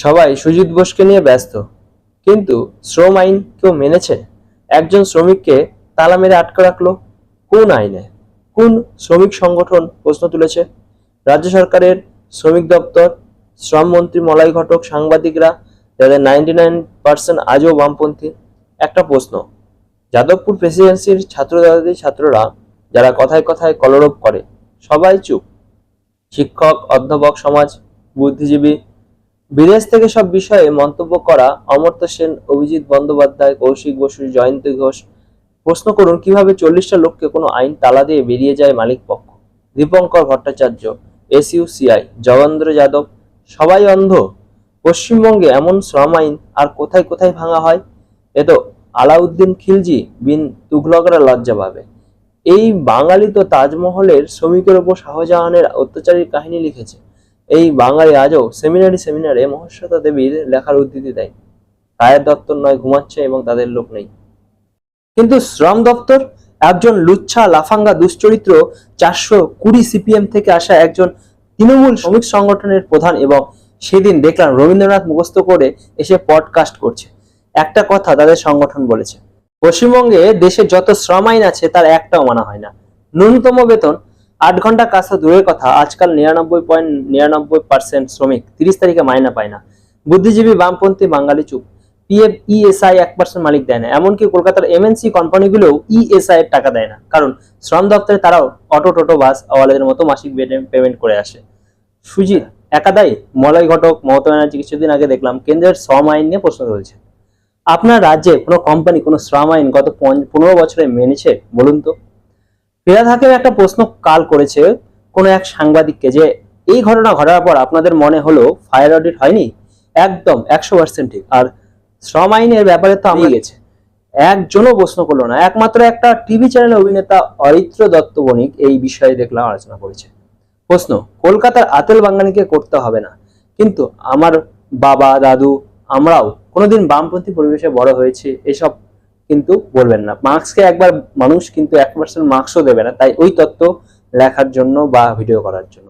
সবাই সুজিত বোসকে নিয়ে ব্যস্ত, কিন্তু শ্রম আইন কেউ মেনেছে? একজন শ্রমিককে তালা মেরে আটকে রাখলো কোন আইনে? কোন শ্রমিক সংগঠন প্রশ্ন তুলেছে? রাজ্য সরকারের শ্রমিক দপ্তর, শ্রমমন্ত্রী মলয় ঘটক, সাংবাদিকরা, যাদের 99% আজও বামপন্থী। একটা প্রশ্ন, যাদবপুর প্রেসিডেন্সির ছাত্ররা যারা কথায় কথায় কলরব করে, সবাই চুপ। শিক্ষক, অধ্যাপক, সমাজ, বুদ্ধিজীবী, বিদেশ থেকে সব বিষয়ে মন্তব্য করা অমর্ত্য সেন, অভিজিৎ বন্দ্যোপাধ্যায়, কৌশিক বসু, জয়ন্তী ঘোষ। প্রশ্ন করুন কিভাবে 40টা লোককে কোনো আইন তালা দিয়ে বেরিয়ে যায় মালিক পক্ষ। দীপঙ্কর ভট্টাচার্য, এসইউসিআই, জগেন্দ্র যাদব, সবাই অন্ধ? পশ্চিমবঙ্গে এমন শ্রম আইন আর কোথায় কোথায় ভাঙা হয়? এ তো আলাউদ্দিন খিলজি বিন তুঘলকরা লজ্জা পাবে। এই বাঙালি তো তাজমহলের শ্রমিকের ওপর শাহজাহানের অত্যাচারীর কাহিনী লিখেছে। এই বাঙালি আজও সেমিনারে মহাশ্বেতা দেবীর লেখার উদ্ধৃতি দেয়। রায়ের দপ্তর নয় ঘুমাচ্ছে এবং তাদের লোক নেই। কিন্তু শ্রম দপ্তর একজন লুচ্ছা লাফাঙ্গা দুশ্চরিত্র 420 সিপিএম থেকে আসা একজন তৃণমূল শ্রমিক সংগঠনের প্রধান, এবং সেদিন দেখলাম রবীন্দ্রনাথ মুখস্থ করে এসে পডকাস্ট করছে। একটা কথা তাদের সংগঠন বলেছে, পশ্চিমবঙ্গে দেশে যত শ্রম আইন আছে তার একটাও মানা হয় না। ন্যূনতম বেতন 8 ঘন্টা কাজ তো দূরের কথা, আজকাল 99.99% শ্রমিক 30 তারিখে মাইনা পায় না। বুদ্ধিজীবী, বামপন্থী, বাঙালি চুপ। পিএফ, ইএসআই 1% মালিক দেয় না, এমনকি কলকাতার এমএনসি কোম্পানিগুলোও ইএসআই এর টাকা দেয় না, কারণ শ্রম দপ্তরে তারাও অটো, টোটো, বাস আওয়ালাদের মতো মাসিক পেমেন্ট করে আসে। সুজিত একা দায়ী? মলয় ঘটক, মমতা ব্যানার্জি কিছুদিন আগে দেখলাম কেন্দ্রের শ্রম আইন নিয়ে প্রশ্ন তুলছে। আপনার রাজ্যে কোনো কোম্পানি কোনো শ্রম আইন গত 15 বছরে মেনেছে বলুন তো? ফিরহাদ হাকিম একটা প্রশ্ন কাল করেছে কোনো এক সাংবাদিককে যে এই ঘটনা ঘটার পর আপনাদের মনে হলো ফায়ার অডিট হয়নি? একদম 100% ঠিক। আর শ্রম আইনের ব্যাপারে তো আমি গেছে, একজনও প্রশ্ন করলো না। একমাত্র একটা টিভি চ্যানেলের অভিনেতা অরিত্র দত্ত বণিক এই বিষয়ে দেখলাম আলোচনা করেছে। প্রশ্ন, কলকাতার আতেল বাঙালিকে করতে হবে না, কিন্তু আমার বাবা দাদু আমরাও কোনোদিন বামপন্থী পরিবেশে বড় হয়েছে, এসব কিন্তু বলবেন না। মার্কসকে একবার মানুষ কিন্তু 1% মার্কসও দেবে না, তাই ওই তত্ত্ব লেখার জন্য বা ভিডিও করার জন্য।